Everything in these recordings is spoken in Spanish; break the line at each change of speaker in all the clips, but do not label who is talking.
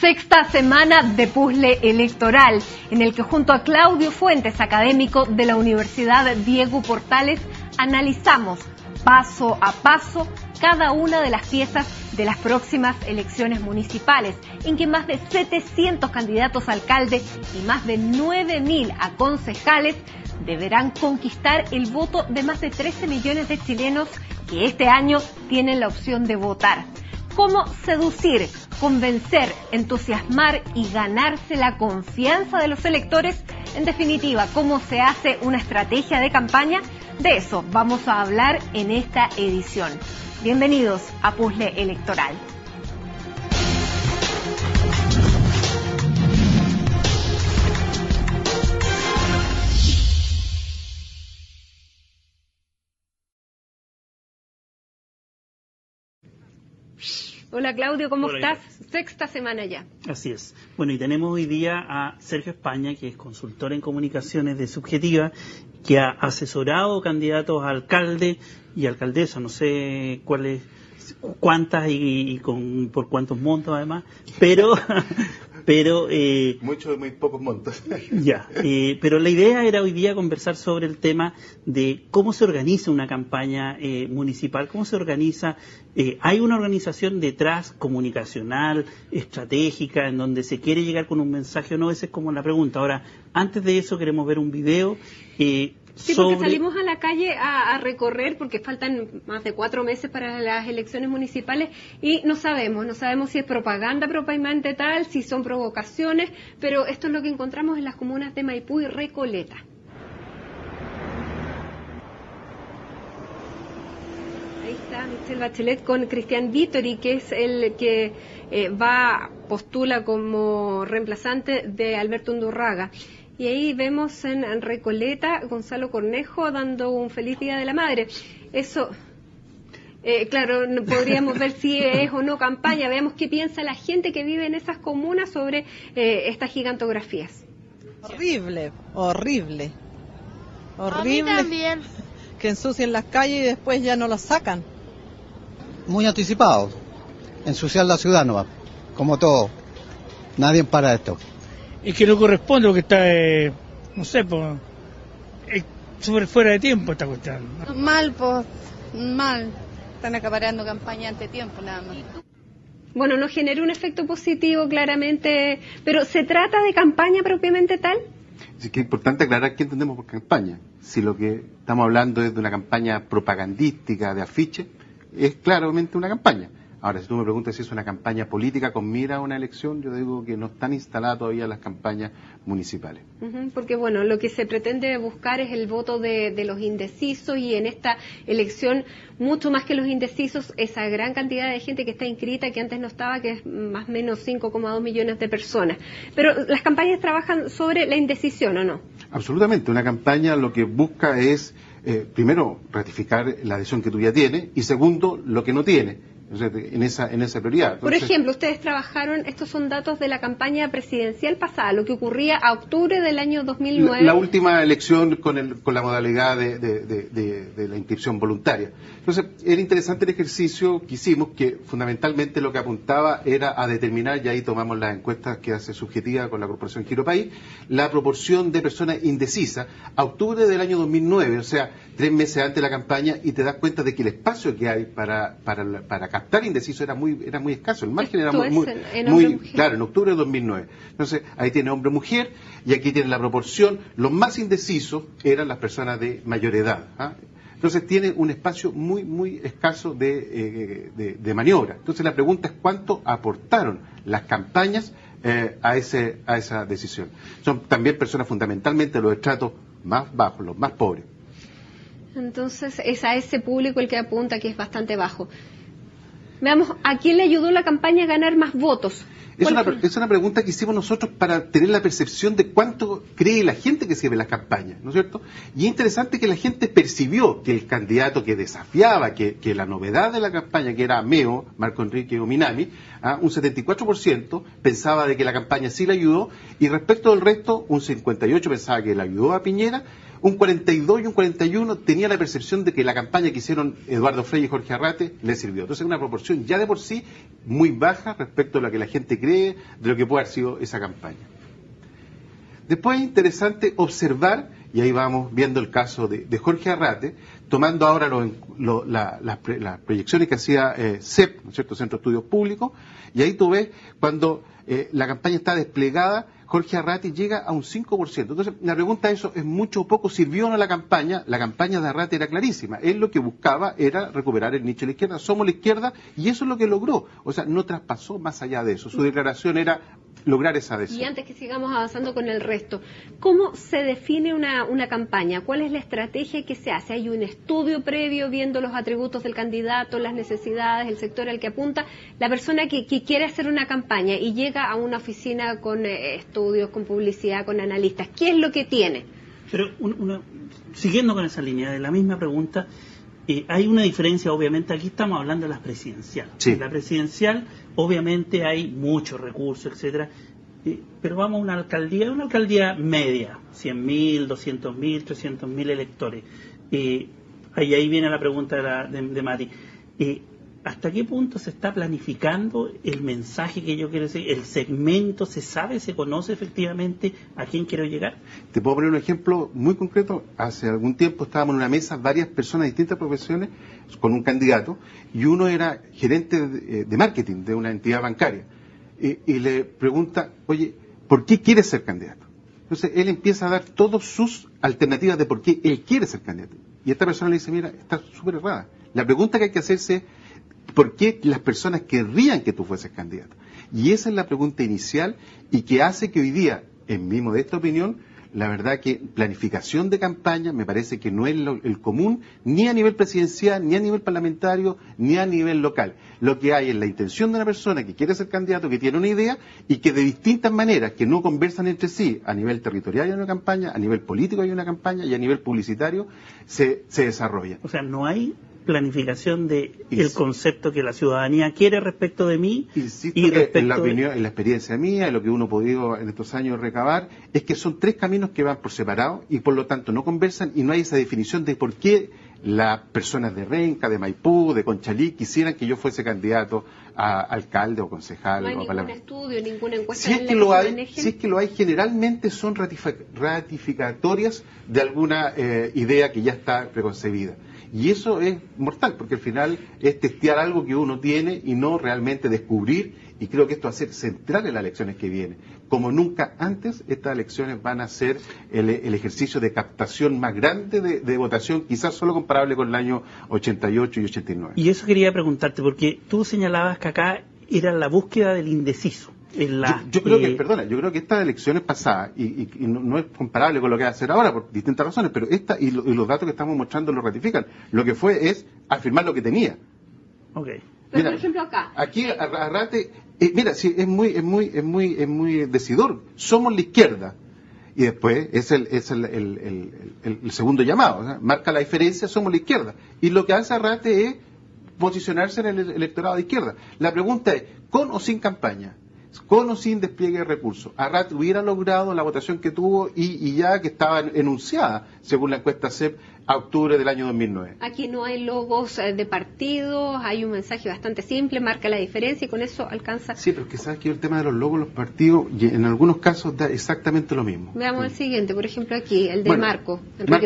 Sexta semana de puzzle electoral, en el que junto a Claudio Fuentes, académico de la Universidad Diego Portales, analizamos paso a paso cada una de las piezas de las próximas elecciones municipales, en que más de 700 candidatos a alcalde y más de 9.000 a concejales deberán conquistar el voto de más de 13 millones de chilenos que este año tienen la opción de votar. ¿Cómo seducir, convencer, entusiasmar y ganarse la confianza de los electores? En definitiva, ¿cómo se hace una estrategia de campaña? De eso vamos a hablar en esta edición. Bienvenidos a Puzzle Electoral. Hola Claudio, ¿cómo estás? Sexta semana ya.
Así es. Bueno, y tenemos hoy día a Sergio España, que es consultor en comunicaciones de Subjetiva, que ha asesorado candidatos a alcalde y alcaldesa, no sé cuántas y por cuántos montos además, pero
muchos y muy pocos montos.
Pero la idea era hoy día conversar sobre el tema de cómo se organiza una campaña municipal, cómo se organiza. Hay una organización detrás, comunicacional, estratégica, en donde se quiere llegar con un mensaje o no. Esa es como la pregunta. Ahora, antes de eso queremos ver un video.
Sí, porque salimos a la calle a recorrer, porque faltan más de 4 meses para las elecciones municipales y no sabemos si es propaganda propiamente tal, si son provocaciones, pero esto es lo que encontramos en las comunas de Maipú y Recoleta. Ahí está Michelle Bachelet con Cristian Vittori, que es el que postula como reemplazante de Alberto Undurraga. Y ahí vemos en Recoleta Gonzalo Cornejo dando un feliz Día de la Madre. Eso, claro, podríamos ver si es o no campaña. Veamos qué piensa la gente que vive en esas comunas sobre estas gigantografías.
Horrible.
A mí también.
Que ensucien las calles y después ya no las sacan.
Muy anticipado. Ensuciar la ciudad no va, como todo. Nadie para esto.
Es que no corresponde porque está, no sé, pues, súper fuera de tiempo esta cuestión.
Mal, pues, mal. Están acaparando campaña ante tiempo, nada más.
Bueno, no genera un efecto positivo claramente, pero ¿se trata de campaña propiamente tal?
Es que es importante aclarar qué entendemos por campaña. Si lo que estamos hablando es de una campaña propagandística, de afiche, es claramente una campaña. Ahora, si tú me preguntas si es una campaña política con mira a una elección, yo digo que no están instaladas todavía las campañas municipales.
Porque, bueno, lo que se pretende buscar es el voto de los indecisos y en esta elección, mucho más que los indecisos, esa gran cantidad de gente que está inscrita, que antes no estaba, que es más o menos 5,2 millones de personas. Pero las campañas trabajan sobre la indecisión, ¿o no?
Absolutamente. Una campaña lo que busca es, primero, ratificar la adhesión que tú ya tienes y segundo, lo que no tienes. En esa prioridad. Entonces,
por ejemplo, ustedes trabajaron, estos son datos de la campaña presidencial pasada, lo que ocurría a octubre del año 2009.
La última elección con la modalidad de la inscripción voluntaria. Entonces, era interesante el ejercicio que hicimos, que fundamentalmente lo que apuntaba era a determinar, y ahí tomamos las encuestas que hace Subjetiva con la Corporación Giro País, la proporción de personas indecisas a octubre del año 2009, o sea, 3 meses antes de la campaña, y te das cuenta de que el espacio que hay para captar indeciso era muy escaso, el margen era muy claro, en octubre de 2009. Entonces, ahí tiene hombre-mujer, y aquí tiene la proporción, los más indecisos eran las personas de mayor edad. Entonces tiene un espacio muy escaso de maniobra. Entonces la pregunta es cuánto aportaron las campañas a esa decisión. Son también personas fundamentalmente los estratos más bajos, los más pobres.
Entonces es a ese público el que apunta, que es bastante bajo. Veamos, ¿a quién le ayudó la campaña a ganar más votos?
Es una pregunta que hicimos nosotros para tener la percepción de cuánto cree la gente que se ve las campañas, ¿no es cierto? Y es interesante que la gente percibió que el candidato que desafiaba, que la novedad de la campaña, que era Meo, Marco Enrique Ominami, un 74% pensaba de que la campaña sí le ayudó, y respecto del resto, un 58% pensaba que le ayudó a Piñera, un 42 y un 41 tenía la percepción de que la campaña que hicieron Eduardo Frei y Jorge Arrate le sirvió. Entonces, una proporción ya de por sí muy baja respecto a lo que la gente cree de lo que puede haber sido esa campaña. Después es interesante observar, y ahí vamos viendo el caso de Jorge Arrate, tomando ahora las proyecciones que hacía CEP, ¿no es cierto?, Centro de Estudios Públicos, y ahí tú ves cuando la campaña está desplegada, Jorge Arrate llega a un 5%. Entonces, la pregunta es, ¿es mucho o poco? ¿Sirvió o no la campaña? La campaña de Arrate era clarísima. Él lo que buscaba era recuperar el nicho de la izquierda. Somos la izquierda, y eso es lo que logró. O sea, no traspasó más allá de eso. Su declaración era lograr esa adhesión.
Y antes que sigamos avanzando con el resto, ¿cómo se define una campaña? ¿Cuál es la estrategia que se hace? ¿Hay un estudio previo viendo los atributos del candidato, las necesidades, el sector al que apunta? La persona que quiere hacer una campaña y llega a una oficina con estudios, con publicidad, con analistas, ¿qué es lo que tiene?
Pero siguiendo con esa línea de la misma pregunta, hay una diferencia, obviamente, aquí estamos hablando de las presidenciales.
Sí.
En la presidencial, obviamente, hay muchos recursos, etcétera, pero vamos a una alcaldía media, 100.000, 200.000, 300.000 electores. Ahí viene la pregunta de Mati. ¿Hasta qué punto se está planificando el mensaje que yo quiero decir? ¿El segmento se sabe, se conoce efectivamente a quién quiero llegar?
Te puedo poner un ejemplo muy concreto. Hace algún tiempo estábamos en una mesa, varias personas de distintas profesiones, con un candidato, y uno era gerente de marketing de una entidad bancaria. Y le pregunta, oye, ¿por qué quiere ser candidato? Entonces él empieza a dar todas sus alternativas de por qué él quiere ser candidato. Y esta persona le dice, mira, está súper errada. La pregunta que hay que hacerse es, ¿por qué las personas querrían que tú fueses candidato? Y esa es la pregunta inicial y que hace que hoy día, en mi modesta opinión, la verdad que planificación de campaña me parece que no es el común, ni a nivel presidencial, ni a nivel parlamentario, ni a nivel local. Lo que hay es la intención de una persona que quiere ser candidato, que tiene una idea y que de distintas maneras, que no conversan entre sí, a nivel territorial hay una campaña, a nivel político hay una campaña y a nivel publicitario se desarrolla.
O sea, no hay planificación de el concepto que la ciudadanía quiere respecto de mí.
Insisto
y
que
respecto
en la opinión, en la experiencia mía, en lo que uno ha podido en estos años recabar, es que son tres caminos que van por separado y por lo tanto no conversan y no hay esa definición de por qué las personas de Renca, de Maipú, de Conchalí quisieran que yo fuese candidato a alcalde o concejal.
No hay
o
ningún estudio, ninguna encuesta.
Si es que lo hay, generalmente son ratificatorias de alguna idea que ya está preconcebida. Y eso es mortal, porque al final es testear algo que uno tiene y no realmente descubrir, y creo que esto va a ser central en las elecciones que vienen. Como nunca antes, estas elecciones van a ser el ejercicio de captación más grande de votación, quizás solo comparable con el año 88 y 89.
Y eso quería preguntarte, porque tú señalabas que acá era la búsqueda del indeciso.
Yo creo que estas elecciones pasadas, y no es comparable con lo que va a hacer ahora por distintas razones, pero esta y los datos que estamos mostrando lo ratifican. Lo que fue es afirmar lo que tenía.
Okay.
Pero
Mira,
por ejemplo acá.
Aquí Arrate, mira, sí, es muy decidor. Somos la izquierda. Y después es el segundo llamado, ¿no? Marca la diferencia, somos la izquierda. Y lo que hace Arrate es posicionarse en el electorado de izquierda. La pregunta es, ¿con o sin campaña? Con o sin despliegue de recursos. Arrate hubiera logrado la votación que tuvo y ya que estaba enunciada, según la encuesta CEP, a octubre del año 2009.
Aquí no hay logos de partidos, hay un mensaje bastante simple, marca la diferencia y con eso alcanza.
Sí, pero es que sabes que el tema de los logos, los partidos, en algunos casos da exactamente lo mismo.
Veamos el siguiente, por ejemplo aquí, el de
Bueno,
Marco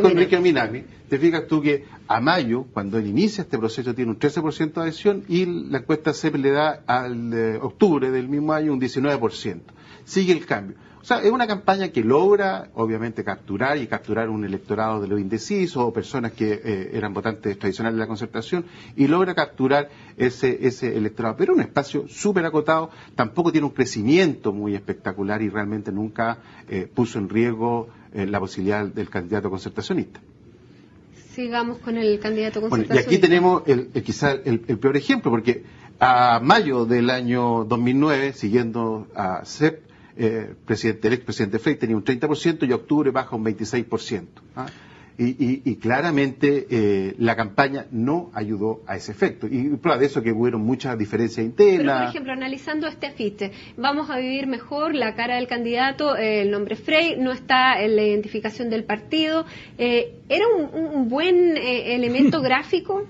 Enrique Minami. Te fijas tú que a mayo, cuando él inicia este proceso, tiene un 13% de adhesión y la encuesta CEP le da al octubre del mismo año un 19%. Sigue el cambio. O sea, es una campaña que logra, obviamente, capturar un electorado de los indecisos o personas que eran votantes tradicionales de la Concertación y logra capturar ese electorado. Pero un espacio súper acotado, tampoco tiene un crecimiento muy espectacular y realmente nunca puso en riesgo la posibilidad del candidato concertacionista.
Sigamos con el candidato concertacionista.
Bueno, y aquí tenemos quizás el peor ejemplo, porque a mayo del año 2009, siguiendo a CEP, el expresidente Frei tenía un 30% y a octubre baja un 26%. Y claramente la campaña no ayudó a ese efecto. Y prueba de eso que hubieron muchas diferencias internas.
Pero, por ejemplo, analizando este afiche, vamos a vivir mejor, la cara del candidato, el nombre Frey, no está en la identificación del partido. ¿Era un buen elemento gráfico?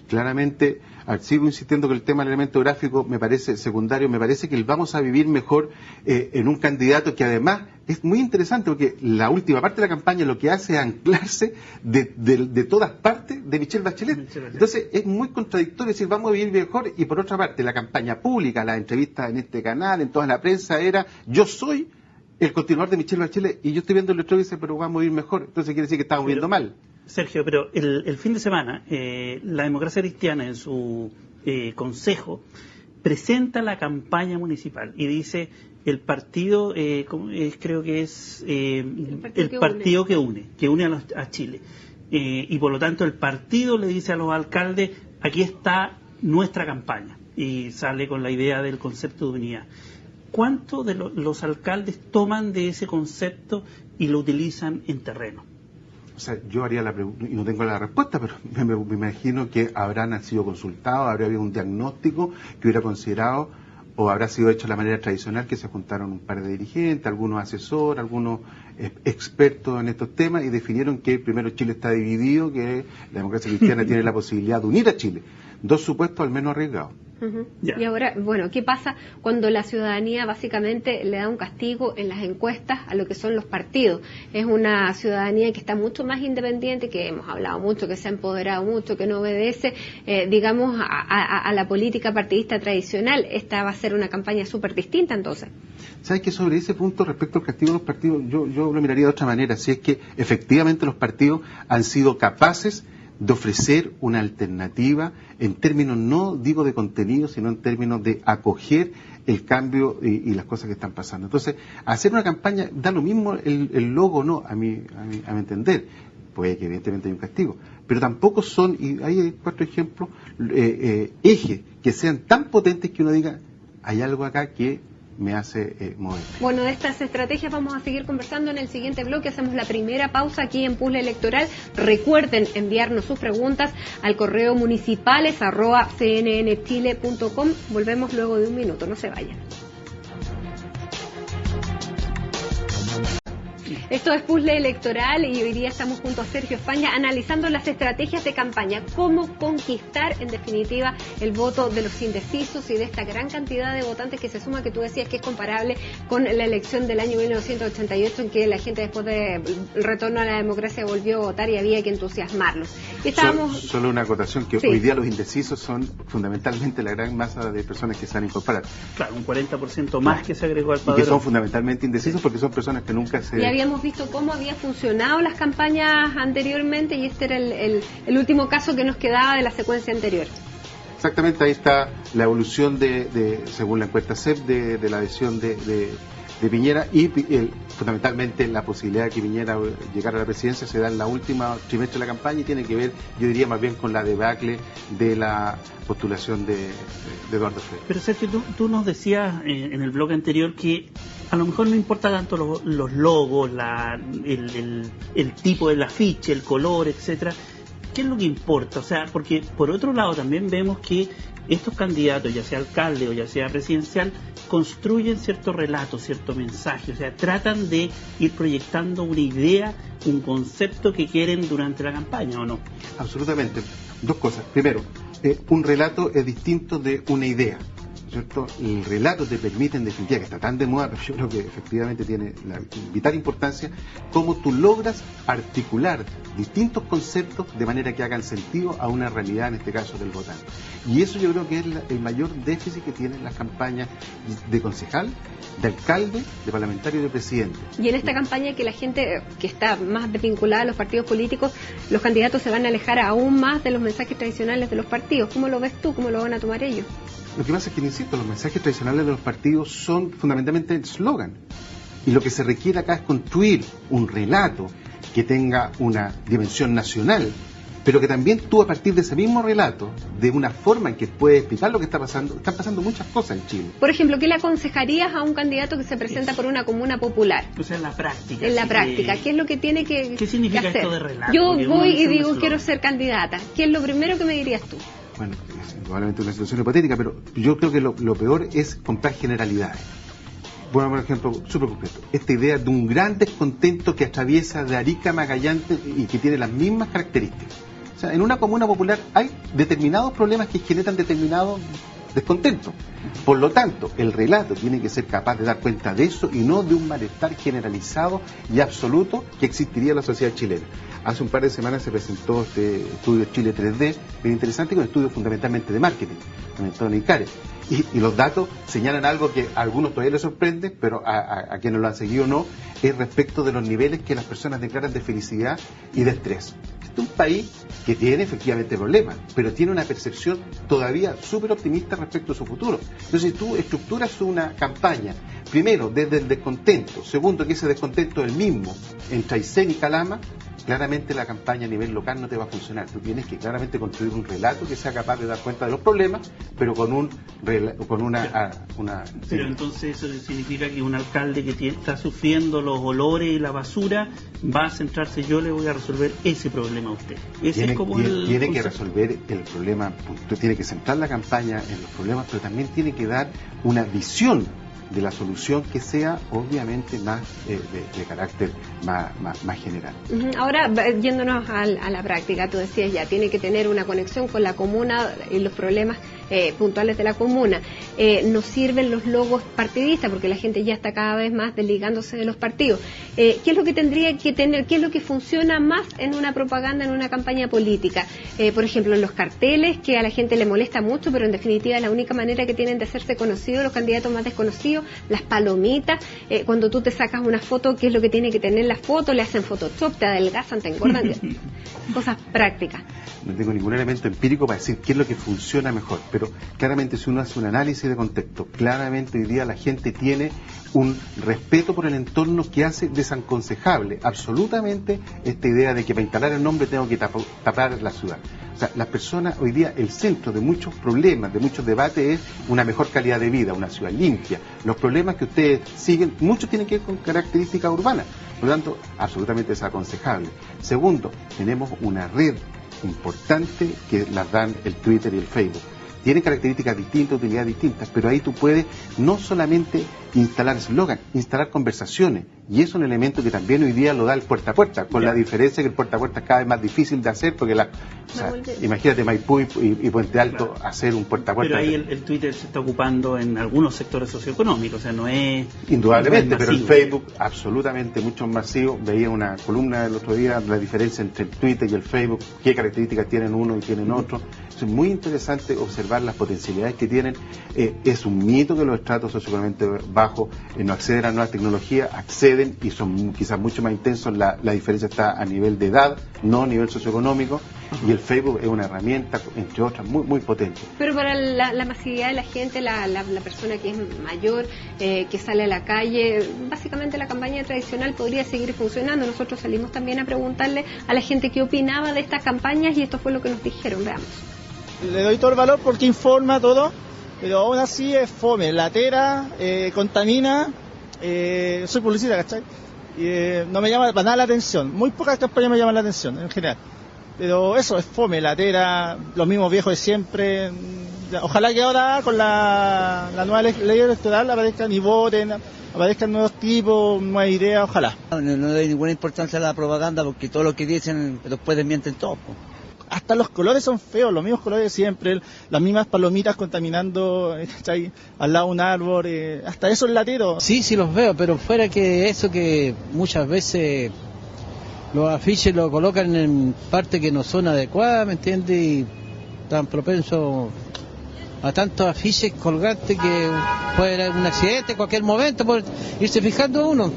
Claramente, sigo insistiendo que el tema del elemento gráfico me parece secundario, me parece que el vamos a vivir mejor en un candidato que además es muy interesante porque la última parte de la campaña lo que hace es anclarse de todas partes de Michelle Bachelet. Entonces es muy contradictorio decir vamos a vivir mejor y por otra parte la campaña pública, las entrevistas en este canal, en toda la prensa era yo soy el continuador de Michelle Bachelet y yo estoy viendo el otro y dice pero vamos a vivir mejor. Entonces quiere decir que estamos viendo mal.
Sergio, pero el fin de semana la Democracia Cristiana en su consejo presenta la campaña municipal y dice el partido, creo que es el partido que une a Chile. Y por lo tanto el partido le dice a los alcaldes, aquí está nuestra campaña. Y sale con la idea del concepto de unidad. ¿Cuánto de los alcaldes toman de ese concepto y lo utilizan en terreno?
O sea, yo haría la pregunta, y no tengo la respuesta, pero me imagino que habrán sido consultados, habría habido un diagnóstico que hubiera considerado, o habrá sido hecho de la manera tradicional, que se juntaron un par de dirigentes, algunos asesores, algunos expertos en estos temas, y definieron que primero Chile está dividido, que la democracia cristiana tiene la posibilidad de unir a Chile. Dos supuestos al menos arriesgados.
Y ahora, bueno, ¿qué pasa cuando la ciudadanía básicamente le da un castigo en las encuestas a lo que son los partidos? Es una ciudadanía que está mucho más independiente, que hemos hablado mucho, que se ha empoderado mucho, que no obedece, digamos, a la política partidista tradicional. Esta va a ser una campaña súper distinta, entonces.
¿Sabes que sobre ese punto respecto al castigo de los partidos, yo lo miraría de otra manera? Si es que efectivamente los partidos han sido capaces de ofrecer una alternativa en términos, no digo de contenido, sino en términos de acoger el cambio y las cosas que están pasando. Entonces, hacer una campaña, da lo mismo el logo, no, a mi entender. Puede que evidentemente hay un castigo, pero tampoco son, y hay 4 ejemplos, ejes que sean tan potentes que uno diga, hay algo acá que me hace mover.
Bueno, de estas estrategias vamos a seguir conversando en el siguiente bloque. Hacemos la primera pausa aquí en Puzzle Electoral. Recuerden enviarnos sus preguntas al correo municipales@cnnchile.com. Volvemos luego de un minuto, no se vayan. Esto es Puzzle Electoral y hoy día estamos junto a Sergio España analizando las estrategias de campaña, cómo conquistar en definitiva el voto de los indecisos y de esta gran cantidad de votantes que se suma, que tú decías que es comparable con la elección del año 1988 en que la gente después del retorno a la democracia volvió a votar y había que entusiasmarlos.
Solo una acotación, que sí. Hoy día los indecisos son fundamentalmente la gran masa de personas que se han incorporado.
Claro, un 40% más que se agregó al padrón.
Y que son fundamentalmente indecisos porque son personas que nunca se...
Y habíamos visto cómo había funcionado las campañas anteriormente y este era el último caso que nos quedaba de la secuencia anterior.
Exactamente, ahí está la evolución según la encuesta CEP, de la adhesión de Piñera y fundamentalmente la posibilidad de que Piñera llegara a la presidencia se da en la última trimestre de la campaña y tiene que ver, yo diría más bien con la debacle de la postulación de Eduardo Frey.
Pero Sergio, tú nos decías en el blog anterior que a lo mejor no importa tanto los logos, el tipo del afiche, el color, etcétera. ¿Qué es lo que importa? O sea, porque por otro lado también vemos que estos candidatos, ya sea alcalde o ya sea presidencial, construyen cierto relato, cierto mensaje, o sea, tratan de ir proyectando una idea, un concepto que quieren durante la campaña, ¿o no?
Absolutamente. Dos cosas. Primero, un relato es distinto de una idea, ¿cierto? El relato te permite, en definitiva, que está tan de moda, pero yo creo que efectivamente tiene la vital importancia, cómo tú logras articular distintos conceptos de manera que hagan sentido a una realidad, en este caso del votante. Y eso yo creo que es el mayor déficit que tienen las campañas de concejal, de alcalde, de parlamentario y de presidente.
Y en esta campaña que la gente que está más desvinculada a los partidos políticos, los candidatos se van a alejar aún más de los mensajes tradicionales de los partidos. ¿Cómo lo ves tú? ¿Cómo lo van a tomar ellos?
Lo que pasa es que, insisto, los mensajes tradicionales de los partidos son fundamentalmente el eslogan. Y lo que se requiere acá es construir un relato que tenga una dimensión nacional pero que también tú a partir de ese mismo relato, de una forma en que puedes explicar lo que está pasando, están pasando muchas cosas en Chile.
Por ejemplo, ¿qué le aconsejarías a un candidato que se presenta por una comuna popular?
O sea, en la práctica.
En la práctica, ¿qué es lo que tiene que
¿Qué significa
que hacer?
esto de relato?
Yo
Porque
voy
uno dice
y
un
digo,
eslogan.
quiero ser candidata. ¿Qué es lo primero que me dirías tú?
Bueno, es probablemente una situación hipotética, pero yo creo que lo peor es comprar generalidades. Bueno, por ejemplo, súper concreto, esta idea de un gran descontento que atraviesa de Arica a Magallanes y que tiene las mismas características. O sea, en una comuna popular hay determinados problemas que generan determinados descontentos. Por lo tanto, el relato tiene que ser capaz de dar cuenta de eso y no de un malestar generalizado y absoluto que existiría en la sociedad chilena. Hace un par de semanas se presentó este estudio Chile 3D, bien interesante, con estudios fundamentalmente de marketing, con Antonio Icares. Y los datos señalan algo que a algunos todavía les sorprende, pero a quienes lo han seguido no, es respecto de los niveles que las personas declaran de felicidad y de estrés. Este es un país que tiene efectivamente problemas, pero tiene una percepción todavía súper optimista respecto a su futuro. Entonces, si tú estructuras una campaña, primero, desde el descontento, segundo, que ese descontento es el mismo entre Aysén y Calama, claramente la campaña a nivel local no te va a funcionar. Tú tienes que claramente construir un relato que sea capaz de dar cuenta de los problemas, pero con una
Pero entonces eso significa que un alcalde que está sufriendo los olores y la basura va a centrarse, yo le voy a resolver ese problema a usted. Ese
tiene,
es como
tiene que resolver el problema, tiene que centrar la campaña en los problemas, pero también tiene que dar una visión de la solución que sea obviamente más de carácter más general.
Ahora, yéndonos a la práctica, tú decías ya, tiene que tener una conexión con la comuna y los problemas puntuales de la comuna. Nos sirven los logos partidistas porque la gente ya está cada vez más desligándose de los partidos. ¿Qué es lo que tendría que tener, qué es lo que funciona más en una propaganda, en una campaña política? Por ejemplo, los carteles, que a la gente le molesta mucho, pero en definitiva es la única manera que tienen de hacerse conocidos los candidatos más desconocidos. Las palomitas, cuando tú te sacas una foto, ¿qué es lo que tiene que tener la foto? Le hacen Photoshop, te adelgazan, te engordan, cosas prácticas.
No tengo ningún elemento empírico para decir qué es lo que funciona mejor, pero claramente si uno hace un análisis de contexto, claramente hoy día la gente tiene un respeto por el entorno que hace desaconsejable absolutamente esta idea de que para instalar el nombre tengo que tapar la ciudad. O sea, las personas hoy día, el centro de muchos problemas, de muchos debates es una mejor calidad de vida, una ciudad limpia. Los problemas que ustedes siguen, muchos tienen que ver con características urbanas, por lo tanto, absolutamente desaconsejable. Segundo, tenemos una red importante que las dan el Twitter y el Facebook. Tienen características distintas, utilidades distintas, pero ahí tú puedes no solamente instalar eslogan, instalar conversaciones, y eso es un elemento que también hoy día lo da el puerta a puerta, con la diferencia que el puerta a puerta es cada vez más difícil de hacer, porque imagínate Maipú y Puente Alto hacer un puerta a puerta.
Pero ahí el Twitter se está ocupando en algunos sectores socioeconómicos, o sea, no es...
Indudablemente,
no es
pero el
masivo.
Facebook absolutamente mucho más masivo. Veía una columna el otro día, la diferencia entre el Twitter y el Facebook, qué características tienen uno y tienen otro. Es muy interesante observar las potencialidades que tienen. Es un mito que los estratos socioeconómicamente bajos no acceden a nuevas tecnologías, acceden y son quizás mucho más intensos. La diferencia está a nivel de edad, no a nivel socioeconómico, y el Facebook es una herramienta, entre otras, muy, muy potente.
Pero para la masividad de la gente, la persona que es mayor, que sale a la calle, básicamente la campaña tradicional podría seguir funcionando. Nosotros salimos también a preguntarle a la gente qué opinaba de estas campañas y esto fue lo que nos dijeron. Veamos.
Le doy todo el valor porque informa todo, pero aún así es fome, latera, contamina, soy publicista, ¿cachai? No me llama para nada la atención, muy pocas campañas me llaman la atención en general, pero eso es fome, latera, los mismos viejos de siempre. Ojalá que ahora con la nueva ley electoral aparezcan y voten, aparezcan nuevos tipos, nuevas ideas, ojalá.
No doy ninguna importancia a la propaganda porque todo lo que dicen después desmienten todo.
Hasta los colores son feos, los mismos colores de siempre, las mismas palomitas contaminando, ¿cachai? Al lado de un árbol, hasta eso es latero.
Sí, sí los veo, pero fuera que eso que muchas veces los afiches lo colocan en partes que no son adecuadas, ¿me entiendes? Y están propensos a tantos afiches colgantes que puede haber un accidente en cualquier momento por irse fijando uno.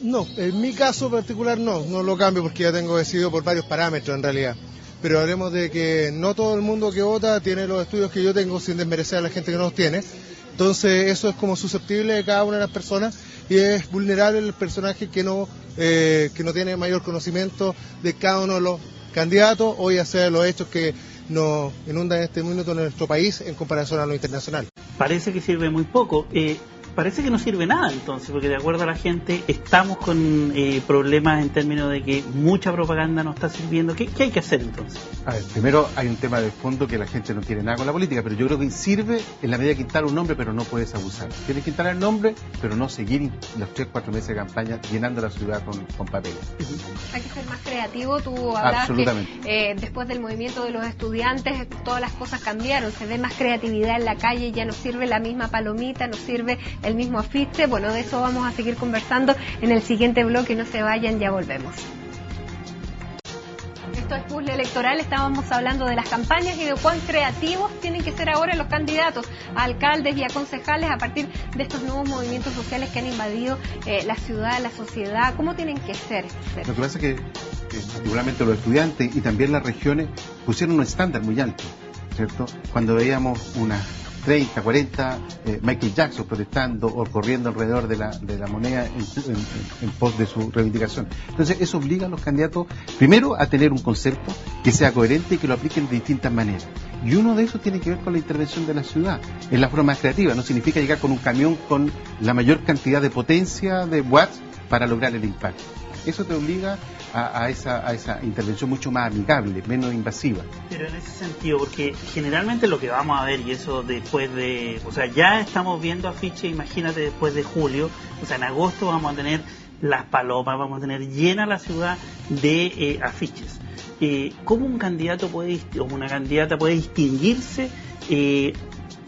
No, en mi caso particular no lo cambio porque ya tengo decidido por varios parámetros en realidad. Pero hablemos de que no todo el mundo que vota tiene los estudios que yo tengo sin desmerecer a la gente que no los tiene. Entonces eso es como susceptible de cada una de las personas y es vulnerable el personaje que no tiene mayor conocimiento de cada uno de los candidatos o ya sea de los hechos que nos inundan en este minuto en nuestro país en comparación a lo internacional.
Parece que sirve muy poco. Parece que no sirve nada entonces, porque de acuerdo a la gente estamos con problemas en términos de que mucha propaganda no está sirviendo. ¿Qué hay que hacer entonces?
A ver, primero hay un tema de fondo que la gente no tiene nada con la política, pero yo creo que sirve en la medida que instala un nombre, pero no puedes abusar. Tienes que instalar el nombre, pero no seguir los 3-4 meses de campaña llenando la ciudad con papeles.
Hay que ser más creativo. Tú hablabas que después del movimiento de los estudiantes todas las cosas cambiaron, se ve más creatividad en la calle, ya no sirve la misma palomita, no sirve el mismo afiche. Bueno, de eso vamos a seguir conversando en el siguiente bloque. No se vayan, ya volvemos. Esto es Puzzle Electoral. Estábamos hablando de las campañas y de cuán creativos tienen que ser ahora los candidatos a alcaldes y a concejales a partir de estos nuevos movimientos sociales que han invadido la ciudad, la sociedad. ¿Cómo tienen que ser?
Lo que pasa es que particularmente los estudiantes y también las regiones pusieron un estándar muy alto, ¿cierto? Cuando veíamos unas 30, 40 Michael Jackson protestando o corriendo alrededor de la moneda en pos de su reivindicación. Entonces eso obliga a los candidatos primero a tener un concepto que sea coherente y que lo apliquen de distintas maneras. Y uno de esos tiene que ver con la intervención de la ciudad. Es la forma más creativa, no significa llegar con un camión con la mayor cantidad de potencia de watts para lograr el impacto. Eso te obliga a esa intervención mucho más amigable, menos invasiva.
Pero en ese sentido, porque generalmente lo que vamos a ver, y eso después de, o sea, ya estamos viendo afiches, imagínate después de julio, o sea, en agosto vamos a tener las palomas, vamos a tener llena la ciudad de afiches. ¿Cómo un candidato o una candidata puede distinguirse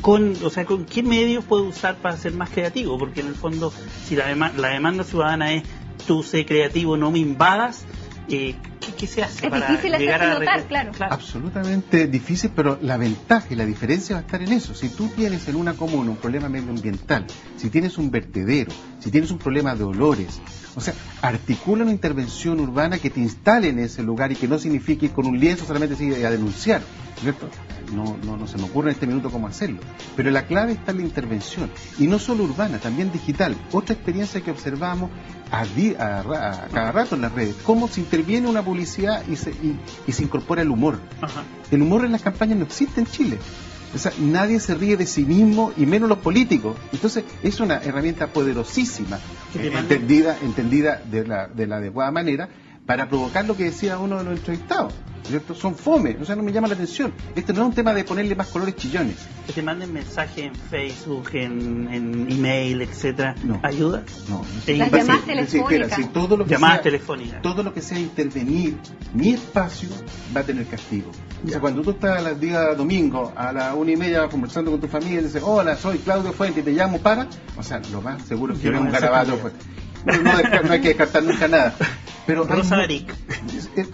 con qué medios puede usar para ser más creativo? Porque en el fondo, si la demanda ciudadana es tú sé creativo, no me invadas, ¿qué se hace para llegar a notar? Claro.
Absolutamente difícil, pero la ventaja y la diferencia va a estar en eso. Si tú tienes en una comuna un problema medioambiental, si tienes un vertedero, si tienes un problema de olores, o sea, articula una intervención urbana que te instale en ese lugar y que no signifique con un lienzo solamente sigue a denunciar, ¿cierto? No se me ocurre en este minuto cómo hacerlo, pero la clave está en la intervención, y no solo urbana, también digital. Otra experiencia que observamos a cada rato en las redes, cómo se interviene una publicidad y se incorpora el humor. Ajá. El humor en las campañas no existe en Chile. O sea, nadie se ríe de sí mismo y menos los políticos. Entonces es una herramienta poderosísima, entendida de la adecuada manera, para provocar lo que decía uno de los entrevistados, ¿cierto? Son fome, o sea, no me llama la atención. Esto no es un tema de ponerle más colores chillones.
Que te manden mensajes en Facebook, en email, etcétera.
No.
¿Ayuda?
No.
Las llamadas telefónicas.
Todo lo que sea intervenir mi espacio va a tener castigo. O sea, cuando tú estás el día domingo a las 1:30 conversando con tu familia y dices, hola, soy Claudio Fuentes y te llamo para, o sea, lo más seguro es que no es un garabato. No hay que descartar nunca nada. Pero
Rosa Aric.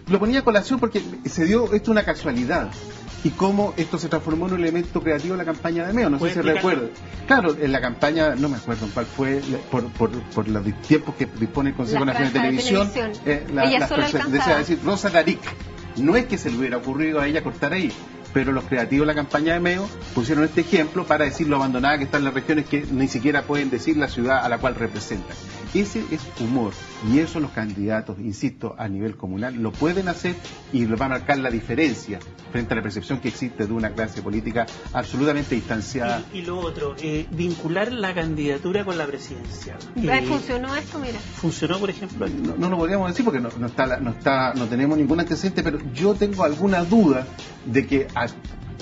Lo ponía a colación porque se dio esto una casualidad. Y cómo esto se transformó en un elemento creativo en la campaña de Meo, no sé si recuerdo. Claro, en la campaña, no me acuerdo en cuál fue, por los tiempos que dispone el Consejo Nacional de Televisión.
Ella sola alcanzaba.
Decir, Rosa Aric. No es que se le hubiera ocurrido a ella cortar ahí, pero los creativos de la campaña de Meo pusieron este ejemplo para decir lo abandonada que están las regiones que ni siquiera pueden decir la ciudad a la cual representan. Ese es humor, y eso los candidatos, insisto, a nivel comunal lo pueden hacer y lo va a marcar la diferencia frente a la percepción que existe de una clase política absolutamente distanciada.
Y lo otro, vincular la candidatura con la presidencial.
¿Funcionó esto? Mira.
¿Funcionó, por ejemplo?
No lo podríamos decir porque no tenemos ningún antecedente, pero yo tengo alguna duda de que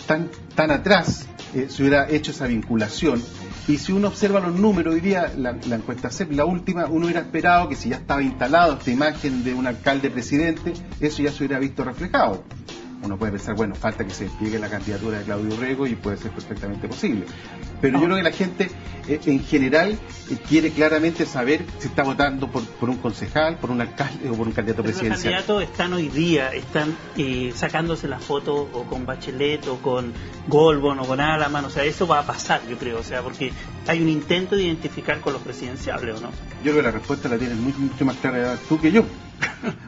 tan atrás se hubiera hecho esa vinculación. Y si uno observa los números, hoy día la encuesta CEP, la última, uno hubiera esperado que si ya estaba instalado esta imagen de un alcalde presidente, eso ya se hubiera visto reflejado. Uno puede pensar, bueno, falta que se despliegue la candidatura de Claudio Rego y puede ser perfectamente posible. Pero yo creo que la gente en general quiere claramente saber si está votando por un concejal, por un alcalde o por un candidato presidencial.
Los candidatos están hoy día, sacándose la foto o con Bachelet o con Goldborn o con Alaman, o sea, eso va a pasar, yo creo, o sea, porque hay un intento de identificar con los presidenciables, ¿o no?
Yo creo que la respuesta la tienes mucho más clara tú que yo.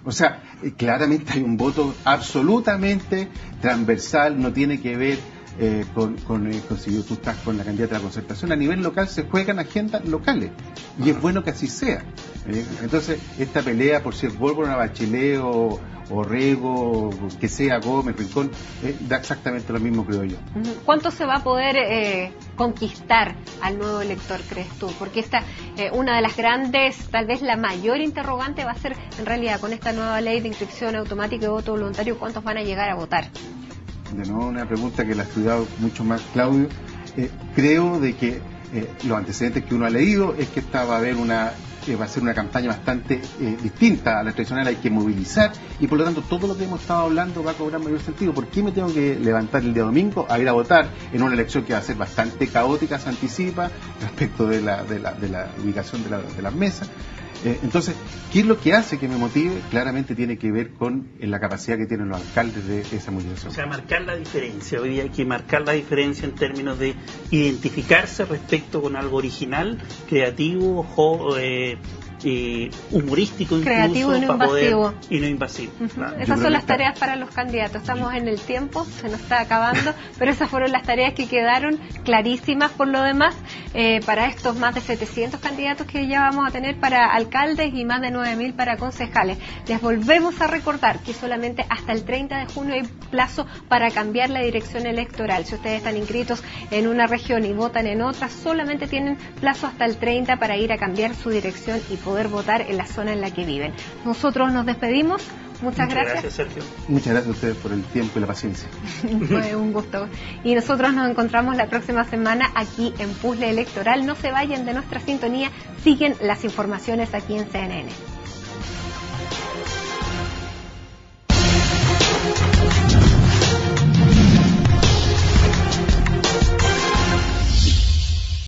O sea, claramente hay un voto absolutamente transversal, no tiene que ver si tú estás con la candidata de la Concertación, a nivel local se juegan agendas locales, y es bueno que así sea. Entonces, esta pelea por si es Bólvora, Bachelet o Rego, que sea Gómez, Rincón, da exactamente lo mismo, creo yo.
¿Cuánto se va a poder conquistar al nuevo elector, crees tú? Porque esta una de las grandes, tal vez la mayor interrogante va a ser, en realidad, con esta nueva ley de inscripción automática y voto voluntario, ¿cuántos van a llegar a votar?
De nuevo, una pregunta que la ha estudiado mucho más Claudio. Creo de que los antecedentes que uno ha leído es que esta va a haber va a ser una campaña bastante distinta a la tradicional. Hay que movilizar, y por lo tanto todo lo que hemos estado hablando va a cobrar mayor sentido. ¿Por qué me tengo que levantar el día domingo a ir a votar en una elección que va a ser bastante caótica, se anticipa respecto de la ubicación de las mesas? Entonces, ¿qué es lo que hace que me motive? Claramente tiene que ver con la capacidad que tienen los alcaldes de esa movilización.
O sea, marcar la diferencia. Hoy día hay que marcar la diferencia en términos de identificarse respecto con algo original, creativo, humorístico, incluso,
creativo y no invasivo.
Y no invasivo.
Claro. Esas son las tareas para los candidatos. Estamos en el tiempo, se nos está acabando, pero esas fueron las tareas que quedaron clarísimas por lo demás para estos más de 700 candidatos que ya vamos a tener para alcaldes y más de 9.000 para concejales. Les volvemos a recordar que solamente hasta el 30 de junio hay plazo para cambiar la dirección electoral. Si ustedes están inscritos en una región y votan en otra, solamente tienen plazo hasta el 30 para ir a cambiar su dirección y poder votar en la zona en la que viven. Nosotros nos despedimos. Muchas gracias,
Sergio. Muchas gracias a ustedes por el tiempo y la paciencia.
Fue un gusto. Y nosotros nos encontramos la próxima semana aquí en Puzzle Electoral. No se vayan de nuestra sintonía, siguen las informaciones aquí en CNN.